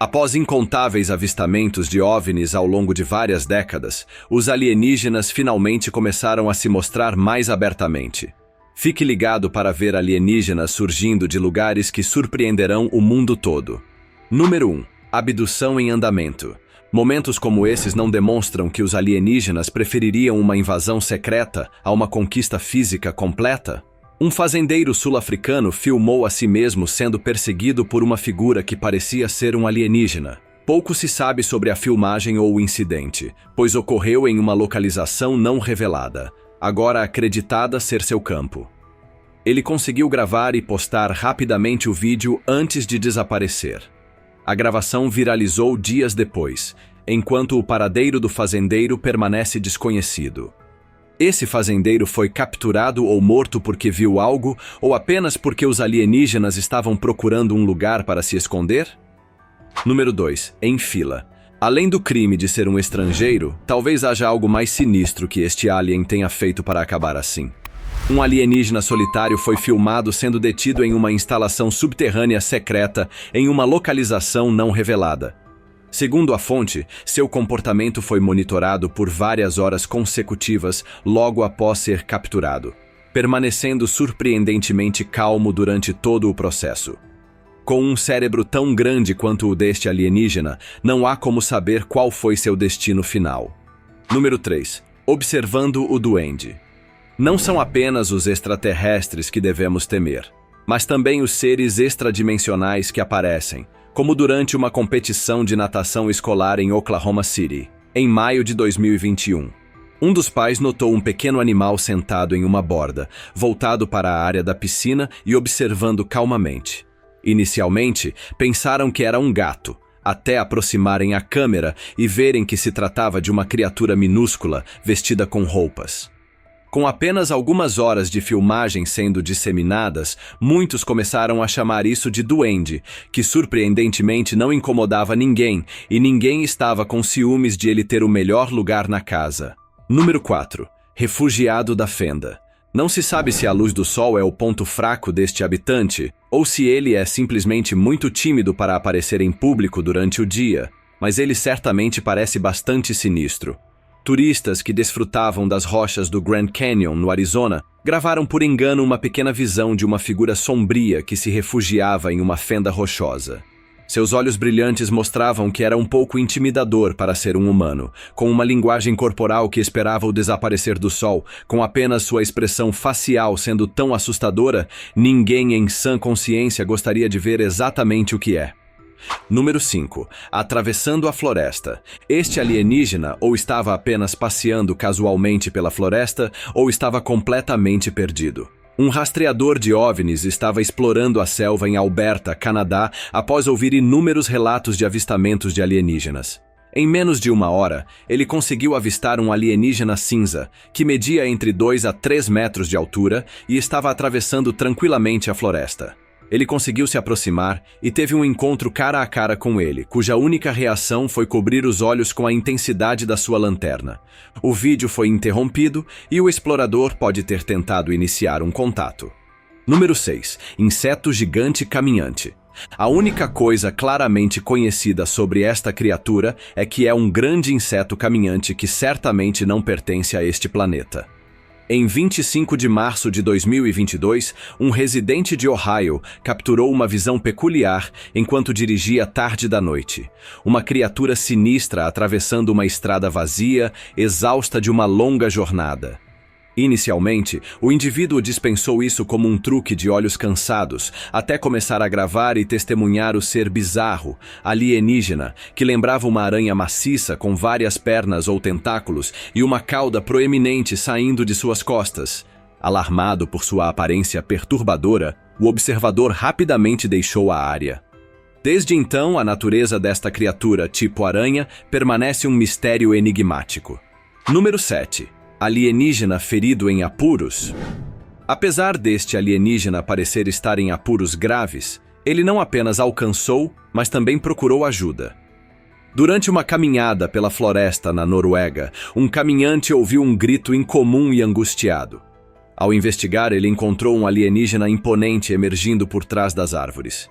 Após incontáveis avistamentos de OVNIs ao longo de várias décadas, os alienígenas finalmente começaram a se mostrar mais abertamente. Fique ligado para ver alienígenas surgindo de lugares que surpreenderão o mundo todo. Número 1. Abdução em andamento. Momentos como esses não demonstram que os alienígenas prefeririam uma invasão secreta a uma conquista física completa? Um fazendeiro sul-africano filmou a si mesmo sendo perseguido por uma figura que parecia ser um alienígena. Pouco se sabe sobre a filmagem ou o incidente, pois ocorreu em uma localização não revelada, agora acreditada ser seu campo. Ele conseguiu gravar e postar rapidamente o vídeo antes de desaparecer. A gravação viralizou dias depois, enquanto o paradeiro do fazendeiro permanece desconhecido. Esse fazendeiro foi capturado ou morto porque viu algo ou apenas porque os alienígenas estavam procurando um lugar para se esconder? Número 2. Em fila. Além do crime de ser um estrangeiro, talvez haja algo mais sinistro que este alien tenha feito para acabar assim. Um alienígena solitário foi filmado sendo detido em uma instalação subterrânea secreta em uma localização não revelada. Segundo a fonte, seu comportamento foi monitorado por várias horas consecutivas logo após ser capturado, permanecendo surpreendentemente calmo durante todo o processo. Com um cérebro tão grande quanto o deste alienígena, não há como saber qual foi seu destino final. Número 3. Observando o duende. Não são apenas os extraterrestres que devemos temer, mas também os seres extradimensionais que aparecem, como durante uma competição de natação escolar em Oklahoma City, em maio de 2021. Um dos pais notou um pequeno animal sentado em uma borda, voltado para a área da piscina e observando calmamente. Inicialmente, pensaram que era um gato, até aproximarem a câmera e verem que se tratava de uma criatura minúscula, vestida com roupas. Com apenas algumas horas de filmagem sendo disseminadas, muitos começaram a chamar isso de duende, que surpreendentemente não incomodava ninguém e ninguém estava com ciúmes de ele ter o melhor lugar na casa. Número 4. Refugiado da fenda. Não se sabe se a luz do sol é o ponto fraco deste habitante ou se ele é simplesmente muito tímido para aparecer em público durante o dia, mas ele certamente parece bastante sinistro. Turistas que desfrutavam das rochas do Grand Canyon, no Arizona, gravaram por engano uma pequena visão de uma figura sombria que se refugiava em uma fenda rochosa. Seus olhos brilhantes mostravam que era um pouco intimidador para ser um humano, com uma linguagem corporal que esperava o desaparecer do sol, com apenas sua expressão facial sendo tão assustadora, ninguém em sã consciência gostaria de ver exatamente o que é. Número 5. Atravessando a floresta. Este alienígena ou estava apenas passeando casualmente pela floresta ou estava completamente perdido. Um rastreador de OVNIs estava explorando a selva em Alberta, Canadá, após ouvir inúmeros relatos de avistamentos de alienígenas. Em menos de uma hora, ele conseguiu avistar um alienígena cinza, que media entre 2 a 3 metros de altura e estava atravessando tranquilamente a floresta. Ele conseguiu se aproximar e teve um encontro cara a cara com ele, cuja única reação foi cobrir os olhos com a intensidade da sua lanterna. O vídeo foi interrompido e o explorador pode ter tentado iniciar um contato. Número 6. Inseto gigante caminhante. A única coisa claramente conhecida sobre esta criatura é que é um grande inseto caminhante que certamente não pertence a este planeta. Em 25 de março de 2022, um residente de Ohio capturou uma visão peculiar enquanto dirigia tarde da noite. Uma criatura sinistra atravessando uma estrada vazia, exausta de uma longa jornada. Inicialmente, o indivíduo dispensou isso como um truque de olhos cansados, até começar a gravar e testemunhar o ser bizarro, alienígena, que lembrava uma aranha maciça com várias pernas ou tentáculos e uma cauda proeminente saindo de suas costas. Alarmado por sua aparência perturbadora, o observador rapidamente deixou a área. Desde então, a natureza desta criatura tipo aranha permanece um mistério enigmático. Número 7. Alienígena ferido em apuros. Apesar deste alienígena parecer estar em apuros graves, ele não apenas alcançou, mas também procurou ajuda. Durante uma caminhada pela floresta na Noruega, um caminhante ouviu um grito incomum e angustiado. Ao investigar, ele encontrou um alienígena imponente emergindo por trás das árvores.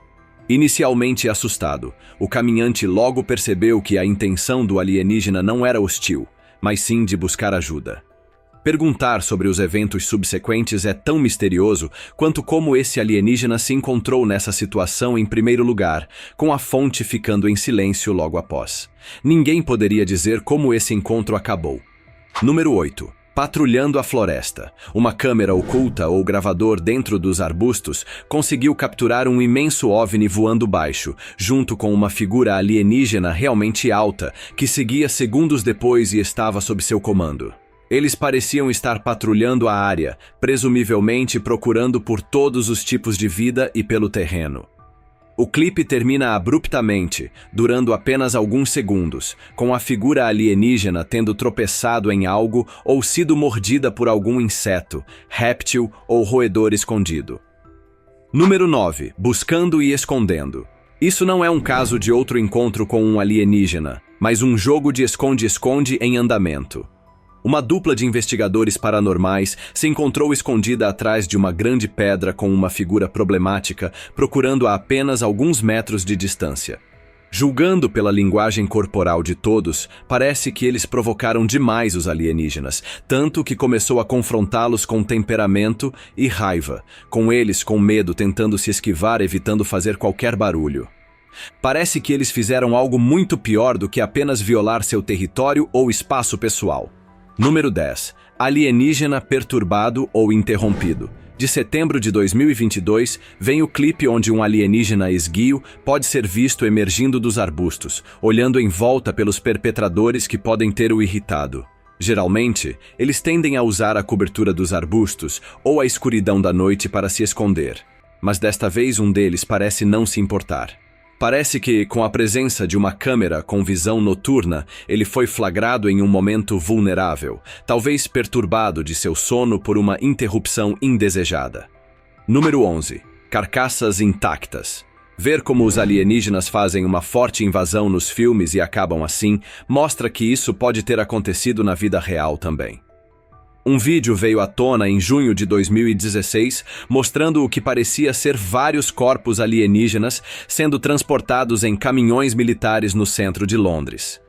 Inicialmente assustado, o caminhante logo percebeu que a intenção do alienígena não era hostil, mas sim de buscar ajuda. Perguntar sobre os eventos subsequentes é tão misterioso quanto como esse alienígena se encontrou nessa situação em primeiro lugar, com a fonte ficando em silêncio logo após. Ninguém poderia dizer como esse encontro acabou. Número 8. Patrulhando a floresta. Uma câmera oculta ou gravador dentro dos arbustos conseguiu capturar um imenso OVNI voando baixo, junto com uma figura alienígena realmente alta, que seguia segundos depois e estava sob seu comando. Eles pareciam estar patrulhando a área, presumivelmente procurando por todos os tipos de vida e pelo terreno. O clipe termina abruptamente, durando apenas alguns segundos, com a figura alienígena tendo tropeçado em algo ou sido mordida por algum inseto, réptil ou roedor escondido. Número 9. Buscando e escondendo. Isso não é um caso de outro encontro com um alienígena, mas um jogo de esconde-esconde em andamento. Uma dupla de investigadores paranormais se encontrou escondida atrás de uma grande pedra com uma figura problemática, procurando a apenas alguns metros de distância. Julgando pela linguagem corporal de todos, parece que eles provocaram demais os alienígenas, tanto que começou a confrontá-los com temperamento e raiva, com eles com medo tentando se esquivar, evitando fazer qualquer barulho. Parece que eles fizeram algo muito pior do que apenas violar seu território ou espaço pessoal. Número 10. Alienígena perturbado ou interrompido. De setembro de 2022, vem o clipe onde um alienígena esguio pode ser visto emergindo dos arbustos, olhando em volta pelos perpetradores que podem ter o irritado. Geralmente, eles tendem a usar a cobertura dos arbustos ou a escuridão da noite para se esconder. Mas desta vez um deles parece não se importar. Parece que, com a presença de uma câmera com visão noturna, ele foi flagrado em um momento vulnerável, talvez perturbado de seu sono por uma interrupção indesejada. Número 11. Carcaças intactas. Ver como os alienígenas fazem uma forte invasão nos filmes e acabam assim, mostra que isso pode ter acontecido na vida real também. Um vídeo veio à tona em junho de 2016, mostrando o que parecia ser vários corpos alienígenas sendo transportados em caminhões militares no centro de Londres.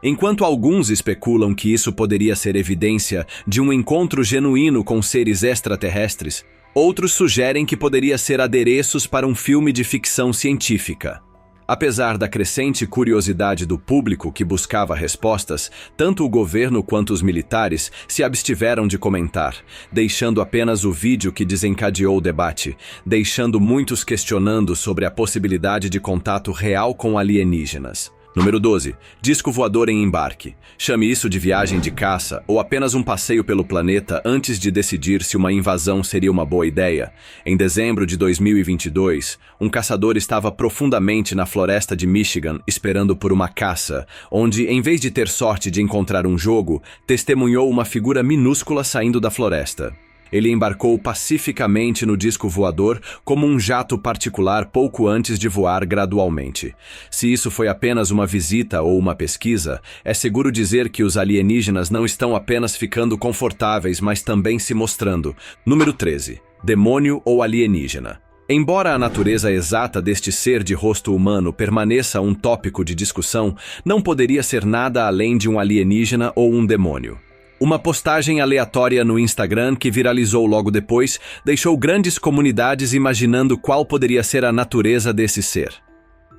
Enquanto alguns especulam que isso poderia ser evidência de um encontro genuíno com seres extraterrestres, outros sugerem que poderia ser adereços para um filme de ficção científica. Apesar da crescente curiosidade do público que buscava respostas, tanto o governo quanto os militares se abstiveram de comentar, deixando apenas o vídeo que desencadeou o debate, deixando muitos questionando sobre a possibilidade de contato real com alienígenas. Número 12. Disco voador em embarque. Chame isso de viagem de caça ou apenas um passeio pelo planeta antes de decidir se uma invasão seria uma boa ideia. Em dezembro de 2022, um caçador estava profundamente na floresta de Michigan esperando por uma caça, onde, em vez de ter sorte de encontrar um jogo, testemunhou uma figura minúscula saindo da floresta. Ele embarcou pacificamente no disco voador como um jato particular pouco antes de voar gradualmente. Se isso foi apenas uma visita ou uma pesquisa, é seguro dizer que os alienígenas não estão apenas ficando confortáveis, mas também se mostrando. Número 13. Demônio ou alienígena. Embora a natureza exata deste ser de rosto humano permaneça um tópico de discussão, não poderia ser nada além de um alienígena ou um demônio. Uma postagem aleatória no Instagram que viralizou logo depois deixou grandes comunidades imaginando qual poderia ser a natureza desse ser.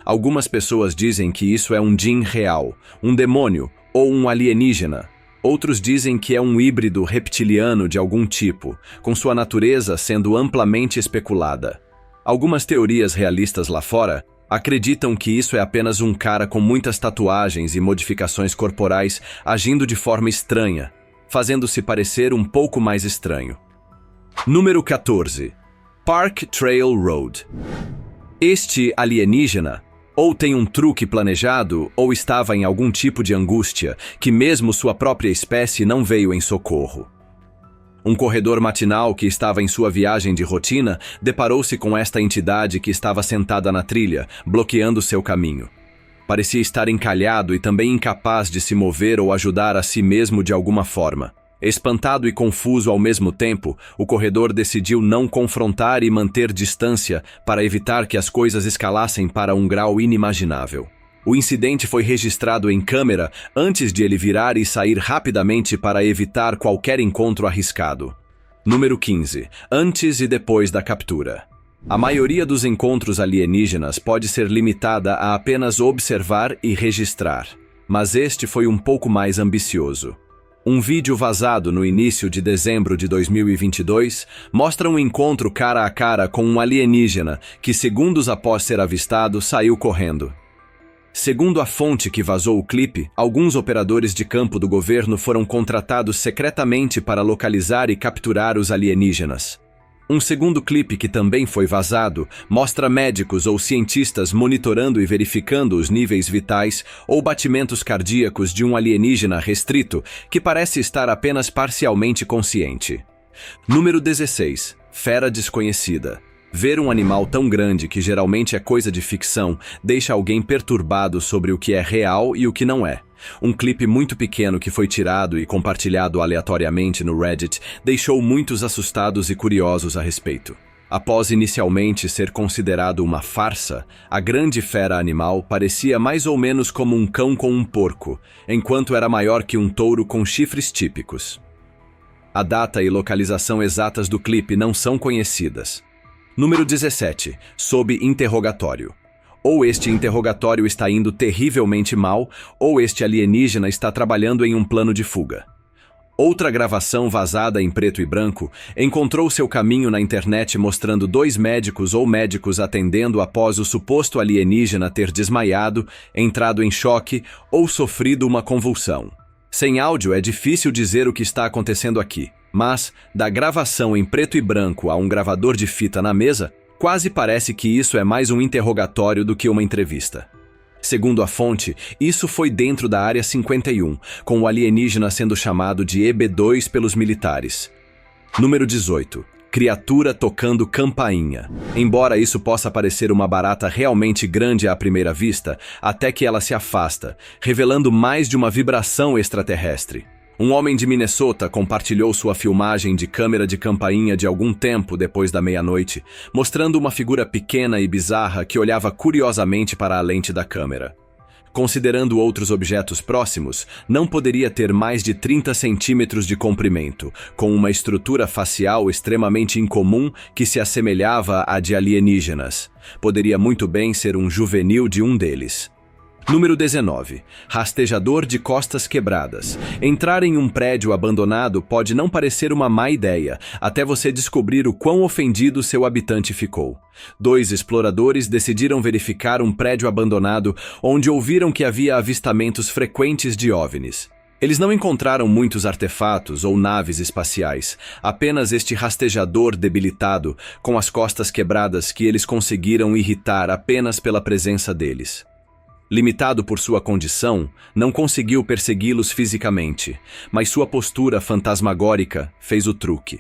Algumas pessoas dizem que isso é um djinn real, um demônio ou um alienígena. Outros dizem que é um híbrido reptiliano de algum tipo, com sua natureza sendo amplamente especulada. Algumas teorias realistas lá fora acreditam que isso é apenas um cara com muitas tatuagens e modificações corporais agindo de forma estranha, fazendo-se parecer um pouco mais estranho. Número 14. Park Trail Road. Este alienígena ou tem um truque planejado ou estava em algum tipo de angústia que mesmo sua própria espécie não veio em socorro. Um corredor matinal que estava em sua viagem de rotina deparou-se com esta entidade que estava sentada na trilha, bloqueando seu caminho. Parecia estar encalhado e também incapaz de se mover ou ajudar a si mesmo de alguma forma. Espantado e confuso ao mesmo tempo, o corredor decidiu não confrontar e manter distância para evitar que as coisas escalassem para um grau inimaginável. O incidente foi registrado em câmera antes de ele virar e sair rapidamente para evitar qualquer encontro arriscado. Número 15. Antes e depois da captura. A maioria dos encontros alienígenas pode ser limitada a apenas observar e registrar, mas este foi um pouco mais ambicioso. Um vídeo vazado no início de dezembro de 2022 mostra um encontro cara a cara com um alienígena que, segundos após ser avistado, saiu correndo. Segundo a fonte que vazou o clipe, alguns operadores de campo do governo foram contratados secretamente para localizar e capturar os alienígenas. Um segundo clipe que também foi vazado mostra médicos ou cientistas monitorando e verificando os níveis vitais ou batimentos cardíacos de um alienígena restrito que parece estar apenas parcialmente consciente. Número 16. Fera desconhecida. Ver um animal tão grande que geralmente é coisa de ficção deixa alguém perturbado sobre o que é real e o que não é. Um clipe muito pequeno que foi tirado e compartilhado aleatoriamente no Reddit deixou muitos assustados e curiosos a respeito. Após inicialmente ser considerado uma farsa, a grande fera animal parecia mais ou menos como um cão com um porco, enquanto era maior que um touro com chifres típicos. A data e localização exatas do clipe não são conhecidas. Número 17. Sob interrogatório. Ou este interrogatório está indo terrivelmente mal, ou este alienígena está trabalhando em um plano de fuga. Outra gravação vazada em preto e branco encontrou seu caminho na internet mostrando dois médicos ou médicos atendendo após o suposto alienígena ter desmaiado, entrado em choque ou sofrido uma convulsão. Sem áudio é difícil dizer o que está acontecendo aqui, mas, da gravação em preto e branco a um gravador de fita na mesa, quase parece que isso é mais um interrogatório do que uma entrevista. Segundo a fonte, isso foi dentro da Área 51, com o alienígena sendo chamado de EB2 pelos militares. Número 18. Criatura tocando campainha. Embora isso possa parecer uma barata realmente grande à primeira vista, até que ela se afasta, revelando mais de uma vibração extraterrestre. Um homem de Minnesota compartilhou sua filmagem de câmera de campainha de algum tempo depois da meia-noite, mostrando uma figura pequena e bizarra que olhava curiosamente para a lente da câmera. Considerando outros objetos próximos, não poderia ter mais de 30 centímetros de comprimento, com uma estrutura facial extremamente incomum que se assemelhava à de alienígenas. Poderia muito bem ser um juvenil de um deles. Número 19. Rastejador de costas quebradas. Entrar em um prédio abandonado pode não parecer uma má ideia, até você descobrir o quão ofendido seu habitante ficou. Dois exploradores decidiram verificar um prédio abandonado onde ouviram que havia avistamentos frequentes de OVNIs. Eles não encontraram muitos artefatos ou naves espaciais, apenas este rastejador debilitado, com as costas quebradas que eles conseguiram irritar apenas pela presença deles. Limitado por sua condição, não conseguiu persegui-los fisicamente, mas sua postura fantasmagórica fez o truque.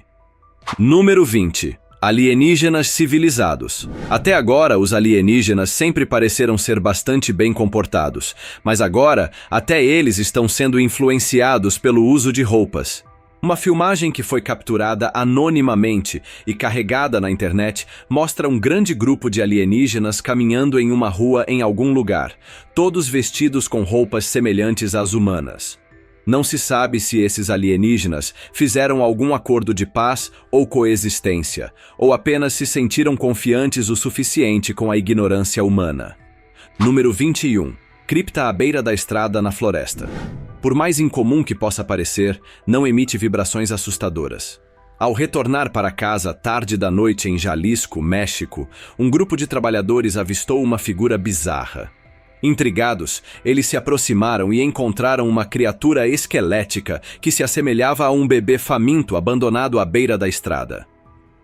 Número 20. Alienígenas civilizados. Até agora, os alienígenas sempre pareceram ser bastante bem comportados, mas agora, até eles estão sendo influenciados pelo uso de roupas. Uma filmagem que foi capturada anonimamente e carregada na internet mostra um grande grupo de alienígenas caminhando em uma rua em algum lugar, todos vestidos com roupas semelhantes às humanas. Não se sabe se esses alienígenas fizeram algum acordo de paz ou coexistência, ou apenas se sentiram confiantes o suficiente com a ignorância humana. Número 21. Cripta à beira da estrada na floresta. Por mais incomum que possa parecer, não emite vibrações assustadoras. Ao retornar para casa tarde da noite em Jalisco, México, um grupo de trabalhadores avistou uma figura bizarra. Intrigados, eles se aproximaram e encontraram uma criatura esquelética que se assemelhava a um bebê faminto abandonado à beira da estrada.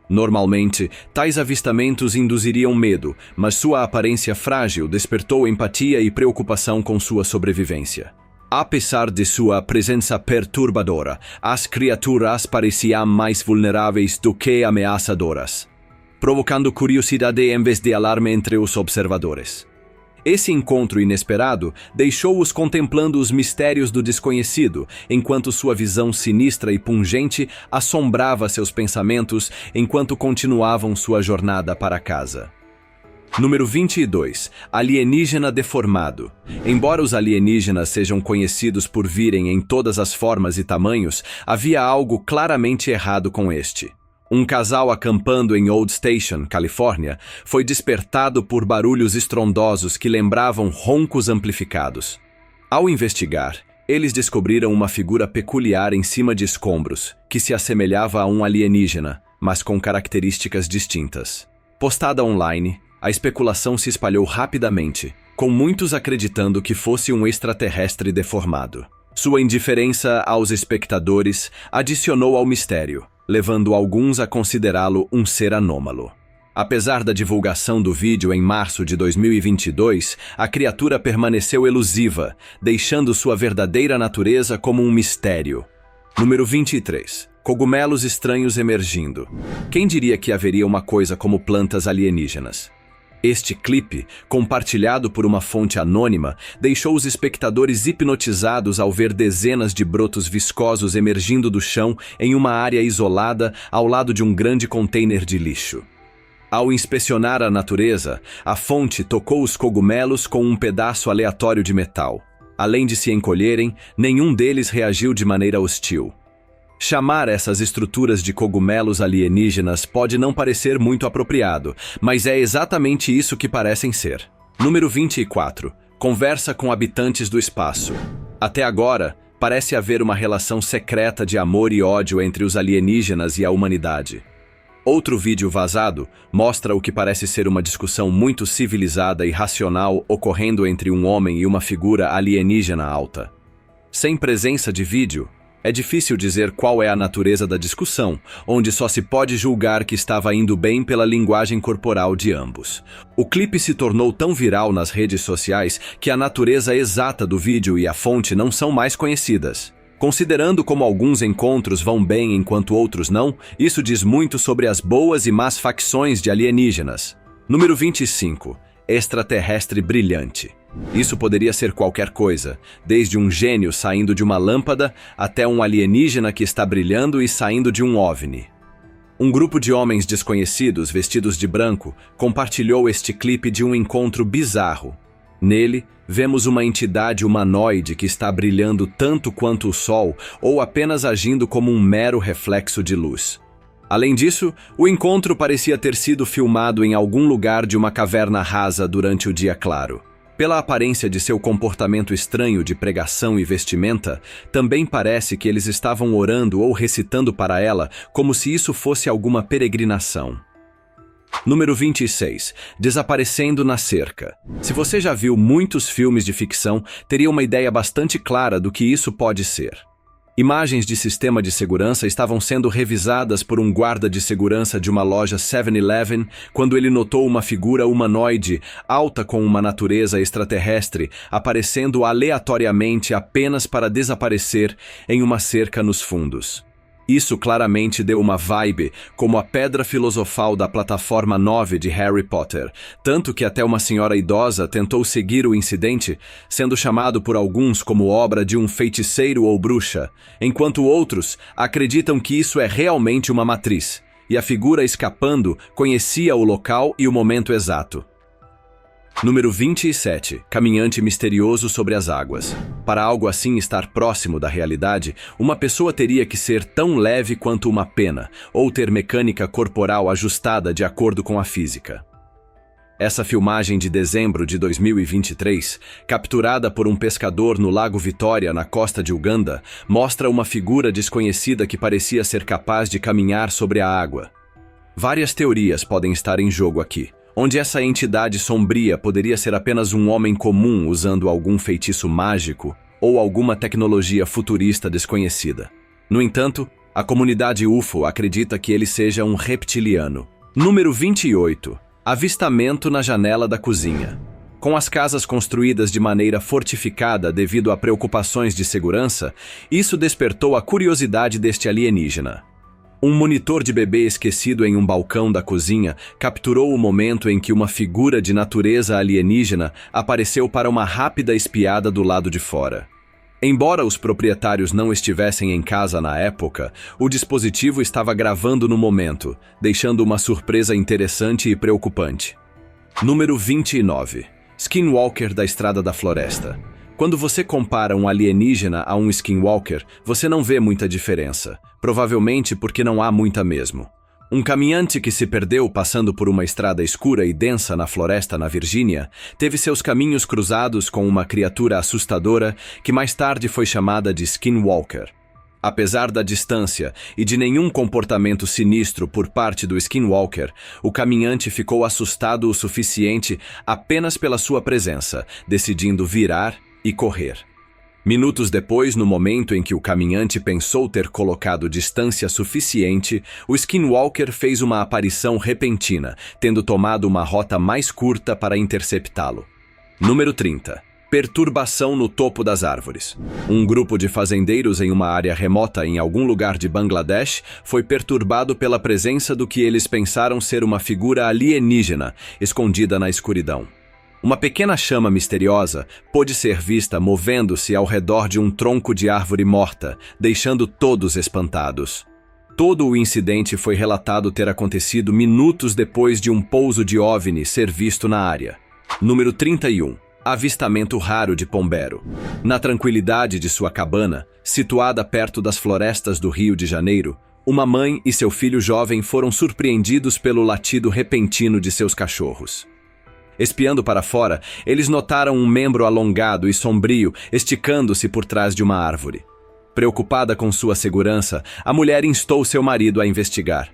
Normalmente, tais avistamentos induziriam medo, mas sua aparência frágil despertou empatia e preocupação com sua sobrevivência. Apesar de sua presença perturbadora, as criaturas pareciam mais vulneráveis do que ameaçadoras, provocando curiosidade em vez de alarme entre os observadores. Esse encontro inesperado deixou-os contemplando os mistérios do desconhecido, enquanto sua visão sinistra e pungente assombrava seus pensamentos enquanto continuavam sua jornada para casa. Número 22. Alienígena deformado. Embora os alienígenas sejam conhecidos por virem em todas as formas e tamanhos, havia algo claramente errado com este. Um casal acampando em Old Station, Califórnia, foi despertado por barulhos estrondosos que lembravam roncos amplificados. Ao investigar, eles descobriram uma figura peculiar em cima de escombros, que se assemelhava a um alienígena, mas com características distintas. Postada online, a especulação se espalhou rapidamente, com muitos acreditando que fosse um extraterrestre deformado. Sua indiferença aos espectadores adicionou ao mistério, levando alguns a considerá-lo um ser anômalo. Apesar da divulgação do vídeo em março de 2022, a criatura permaneceu elusiva, deixando sua verdadeira natureza como um mistério. Número 23. Cogumelos estranhos emergindo. Quem diria que haveria uma coisa como plantas alienígenas? Este clipe, compartilhado por uma fonte anônima, deixou os espectadores hipnotizados ao ver dezenas de brotos viscosos emergindo do chão em uma área isolada ao lado de um grande container de lixo. Ao inspecionar a natureza, a fonte tocou os cogumelos com um pedaço aleatório de metal. Além de se encolherem, nenhum deles reagiu de maneira hostil. Chamar essas estruturas de cogumelos alienígenas pode não parecer muito apropriado, mas é exatamente isso que parecem ser. Número 24. Conversa com habitantes do espaço. Até agora, parece haver uma relação secreta de amor e ódio entre os alienígenas e a humanidade. Outro vídeo vazado mostra o que parece ser uma discussão muito civilizada e racional ocorrendo entre um homem e uma figura alienígena alta. Sem presença de vídeo, é difícil dizer qual é a natureza da discussão, onde só se pode julgar que estava indo bem pela linguagem corporal de ambos. O clipe se tornou tão viral nas redes sociais que a natureza exata do vídeo e a fonte não são mais conhecidas. Considerando como alguns encontros vão bem enquanto outros não, isso diz muito sobre as boas e más facções de alienígenas. Número 25. Extraterrestre brilhante. Isso poderia ser qualquer coisa, desde um gênio saindo de uma lâmpada até um alienígena que está brilhando e saindo de um OVNI. Um grupo de homens desconhecidos vestidos de branco compartilhou este clipe de um encontro bizarro. Nele, vemos uma entidade humanoide que está brilhando tanto quanto o sol ou apenas agindo como um mero reflexo de luz. Além disso, o encontro parecia ter sido filmado em algum lugar de uma caverna rasa durante o dia claro. Pela aparência de seu comportamento estranho de pregação e vestimenta, também parece que eles estavam orando ou recitando para ela como se isso fosse alguma peregrinação. Número 26. Desaparecendo na cerca. Se você já viu muitos filmes de ficção, teria uma ideia bastante clara do que isso pode ser. Imagens de sistema de segurança estavam sendo revisadas por um guarda de segurança de uma loja 7-Eleven quando ele notou uma figura humanoide alta com uma natureza extraterrestre aparecendo aleatoriamente apenas para desaparecer em uma cerca nos fundos. Isso claramente deu uma vibe como a pedra filosofal da plataforma 9 de Harry Potter, tanto que até uma senhora idosa tentou seguir o incidente, sendo chamado por alguns como obra de um feiticeiro ou bruxa, enquanto outros acreditam que isso é realmente uma matriz, e a figura escapando conhecia o local e o momento exato. Número 27. Caminhante misterioso sobre as águas. Para algo assim estar próximo da realidade, uma pessoa teria que ser tão leve quanto uma pena, ou ter mecânica corporal ajustada de acordo com a física. Essa filmagem de dezembro de 2023, capturada por um pescador no Lago Vitória, na costa de Uganda, mostra uma figura desconhecida que parecia ser capaz de caminhar sobre a água. Várias teorias podem estar em jogo aqui, onde essa entidade sombria poderia ser apenas um homem comum usando algum feitiço mágico ou alguma tecnologia futurista desconhecida. No entanto, a comunidade UFO acredita que ele seja um reptiliano. Número 28. Avistamento na janela da cozinha. Com as casas construídas de maneira fortificada devido a preocupações de segurança, isso despertou a curiosidade deste alienígena. Um monitor de bebê esquecido em um balcão da cozinha capturou o momento em que uma figura de natureza alienígena apareceu para uma rápida espiada do lado de fora. Embora os proprietários não estivessem em casa na época, o dispositivo estava gravando no momento, deixando uma surpresa interessante e preocupante. Número 29. Skinwalker da Estrada da Floresta. Quando você compara um alienígena a um skinwalker, você não vê muita diferença, provavelmente porque não há muita mesmo. Um caminhante que se perdeu passando por uma estrada escura e densa na floresta na Virgínia, teve seus caminhos cruzados com uma criatura assustadora que mais tarde foi chamada de Skinwalker. Apesar da distância e de nenhum comportamento sinistro por parte do Skinwalker, o caminhante ficou assustado o suficiente apenas pela sua presença, decidindo virar e correr. Minutos depois, no momento em que o caminhante pensou ter colocado distância suficiente, o Skinwalker fez uma aparição repentina, tendo tomado uma rota mais curta para interceptá-lo. Número 30. Perturbação no topo das árvores. Um grupo de fazendeiros em uma área remota em algum lugar de Bangladesh foi perturbado pela presença do que eles pensaram ser uma figura alienígena, escondida na escuridão. Uma pequena chama misteriosa pôde ser vista movendo-se ao redor de um tronco de árvore morta, deixando todos espantados. Todo o incidente foi relatado ter acontecido minutos depois de um pouso de OVNI ser visto na área. Número 31. Avistamento raro de pombero. Na tranquilidade de sua cabana, situada perto das florestas do Rio de Janeiro, uma mãe e seu filho jovem foram surpreendidos pelo latido repentino de seus cachorros. Espiando para fora, eles notaram um membro alongado e sombrio esticando-se por trás de uma árvore. Preocupada com sua segurança, a mulher instou seu marido a investigar.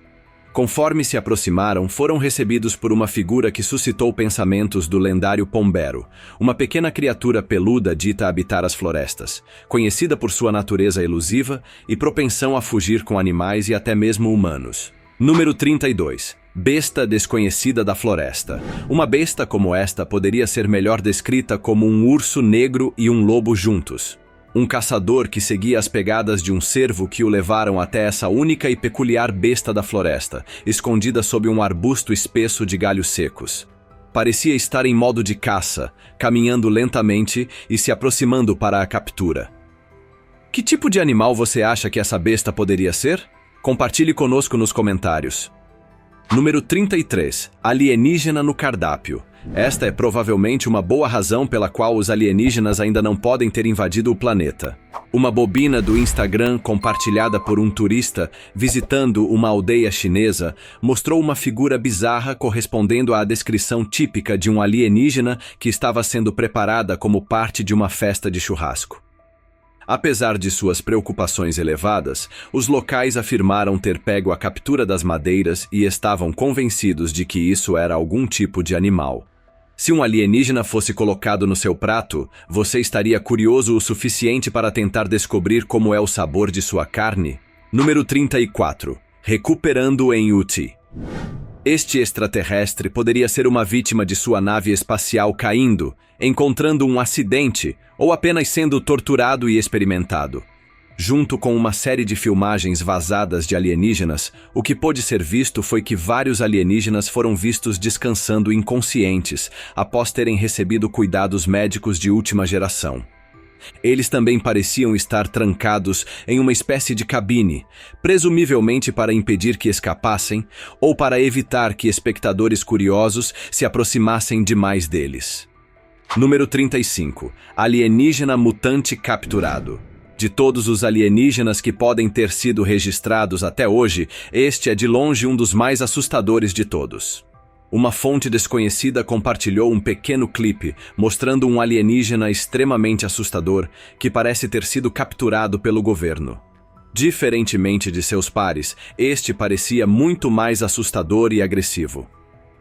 Conforme se aproximaram, foram recebidos por uma figura que suscitou pensamentos do lendário pombero, uma pequena criatura peluda dita habitar as florestas, conhecida por sua natureza elusiva e propensão a fugir com animais e até mesmo humanos. Número 32. Besta desconhecida da floresta. Uma besta como esta poderia ser melhor descrita como um urso negro e um lobo juntos. Um caçador que seguia as pegadas de um cervo que o levaram até essa única e peculiar besta da floresta, escondida sob um arbusto espesso de galhos secos. Parecia estar em modo de caça, caminhando lentamente e se aproximando para a captura. Que tipo de animal você acha que essa besta poderia ser? Compartilhe conosco nos comentários. Número 33. Alienígena no cardápio. Esta é provavelmente uma boa razão pela qual os alienígenas ainda não podem ter invadido o planeta. Uma bobina do Instagram compartilhada por um turista visitando uma aldeia chinesa mostrou uma figura bizarra correspondendo à descrição típica de um alienígena que estava sendo preparada como parte de uma festa de churrasco. Apesar de suas preocupações elevadas, os locais afirmaram ter pego a captura das madeiras e estavam convencidos de que isso era algum tipo de animal. Se um alienígena fosse colocado no seu prato, você estaria curioso o suficiente para tentar descobrir como é o sabor de sua carne? Número 34. Recuperando em Uti. Este extraterrestre poderia ser uma vítima de sua nave espacial caindo, encontrando um acidente ou apenas sendo torturado e experimentado. Junto com uma série de filmagens vazadas de alienígenas, o que pôde ser visto foi que vários alienígenas foram vistos descansando inconscientes após terem recebido cuidados médicos de última geração. Eles também pareciam estar trancados em uma espécie de cabine, presumivelmente para impedir que escapassem ou para evitar que espectadores curiosos se aproximassem demais deles. Número 35. Alienígena mutante capturado. De todos os alienígenas que podem ter sido registrados até hoje, este é de longe um dos mais assustadores de todos. Uma fonte desconhecida compartilhou um pequeno clipe mostrando um alienígena extremamente assustador que parece ter sido capturado pelo governo. Diferentemente de seus pares, este parecia muito mais assustador e agressivo.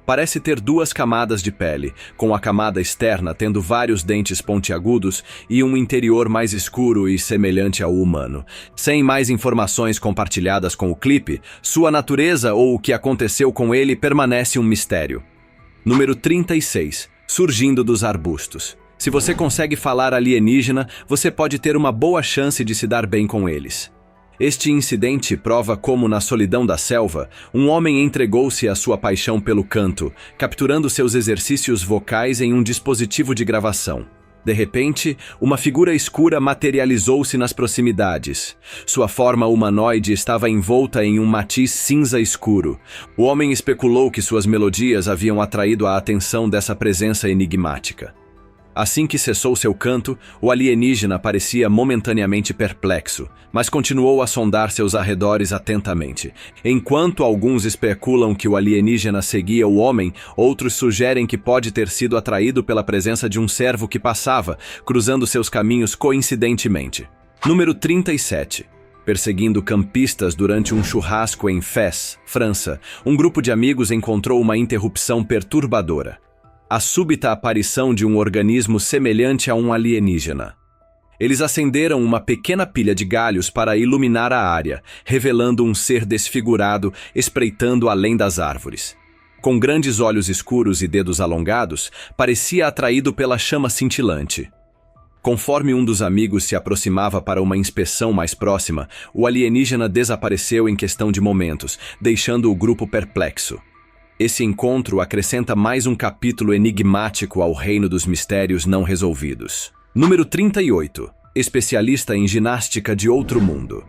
Parece ter duas camadas de pele, com a camada externa tendo vários dentes pontiagudos e um interior mais escuro e semelhante ao humano. Sem mais informações compartilhadas com o clipe, sua natureza ou o que aconteceu com ele permanece um mistério. Número 36. Surgindo dos arbustos. Se você consegue falar alienígena, você pode ter uma boa chance de se dar bem com eles. Este incidente prova como, na solidão da selva, um homem entregou-se à sua paixão pelo canto, capturando seus exercícios vocais em um dispositivo de gravação. De repente, uma figura escura materializou-se nas proximidades. Sua forma humanoide estava envolta em um matiz cinza escuro. O homem especulou que suas melodias haviam atraído a atenção dessa presença enigmática. Assim que cessou seu canto, o alienígena parecia momentaneamente perplexo, mas continuou a sondar seus arredores atentamente. Enquanto alguns especulam que o alienígena seguia o homem, outros sugerem que pode ter sido atraído pela presença de um servo que passava, cruzando seus caminhos coincidentemente. Número 37. Perseguindo campistas durante um churrasco em Fez, França, um grupo de amigos encontrou uma interrupção perturbadora: a súbita aparição de um organismo semelhante a um alienígena. Eles acenderam uma pequena pilha de galhos para iluminar a área, revelando um ser desfigurado espreitando além das árvores. Com grandes olhos escuros e dedos alongados, parecia atraído pela chama cintilante. Conforme um dos amigos se aproximava para uma inspeção mais próxima, o alienígena desapareceu em questão de momentos, deixando o grupo perplexo. Esse encontro acrescenta mais um capítulo enigmático ao reino dos mistérios não resolvidos. Número 38. Especialista em ginástica de outro mundo.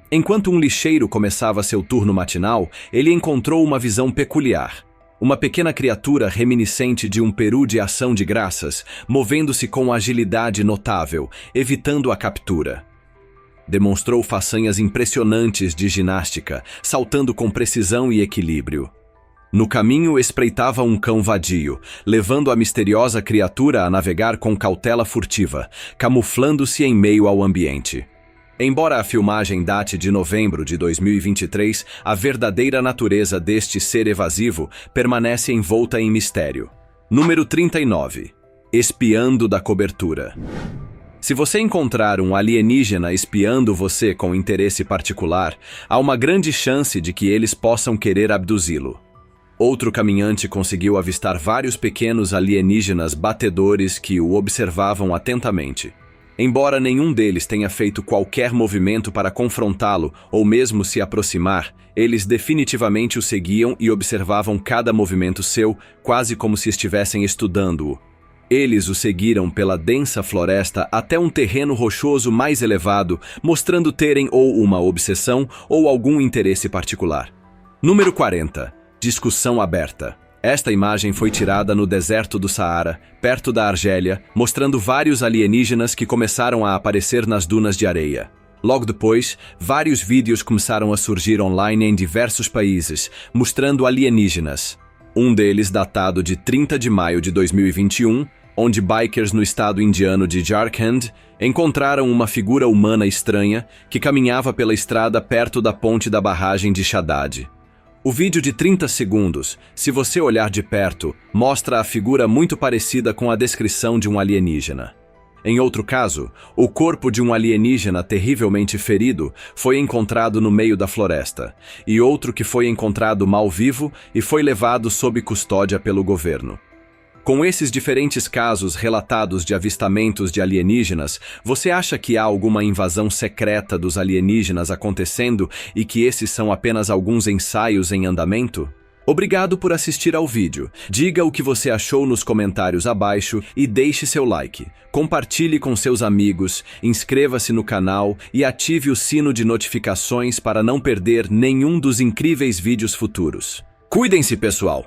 Enquanto um lixeiro começava seu turno matinal, ele encontrou uma visão peculiar. Uma pequena criatura reminiscente de um peru de ação de graças, movendo-se com agilidade notável, evitando a captura. Demonstrou façanhas impressionantes de ginástica, saltando com precisão e equilíbrio. No caminho espreitava um cão vadio, levando a misteriosa criatura a navegar com cautela furtiva, camuflando-se em meio ao ambiente. Embora a filmagem date de novembro de 2023, a verdadeira natureza deste ser evasivo permanece envolta em mistério. Número 39. Espiando da cobertura. Se você encontrar um alienígena espiando você com interesse particular, há uma grande chance de que eles possam querer abduzi-lo. Outro caminhante conseguiu avistar vários pequenos alienígenas batedores que o observavam atentamente. Embora nenhum deles tenha feito qualquer movimento para confrontá-lo ou mesmo se aproximar, eles definitivamente o seguiam e observavam cada movimento seu, quase como se estivessem estudando-o. Eles o seguiram pela densa floresta até um terreno rochoso mais elevado, mostrando terem ou uma obsessão ou algum interesse particular. Número 40. Discussão aberta. Esta imagem foi tirada no deserto do Saara, perto da Argélia, mostrando vários alienígenas que começaram a aparecer nas dunas de areia. Logo depois, vários vídeos começaram a surgir online em diversos países, mostrando alienígenas. Um deles datado de 30 de maio de 2021, onde bikers no estado indiano de Jharkhand encontraram uma figura humana estranha que caminhava pela estrada perto da ponte da barragem de Shaddad. O vídeo de 30 segundos, se você olhar de perto, mostra a figura muito parecida com a descrição de um alienígena. Em outro caso, o corpo de um alienígena terrivelmente ferido foi encontrado no meio da floresta, e outro que foi encontrado mal vivo e foi levado sob custódia pelo governo. Com esses diferentes casos relatados de avistamentos de alienígenas, você acha que há alguma invasão secreta dos alienígenas acontecendo e que esses são apenas alguns ensaios em andamento? Obrigado por assistir ao vídeo. Diga o que você achou nos comentários abaixo e deixe seu like. Compartilhe com seus amigos, inscreva-se no canal e ative o sino de notificações para não perder nenhum dos incríveis vídeos futuros. Cuidem-se, pessoal!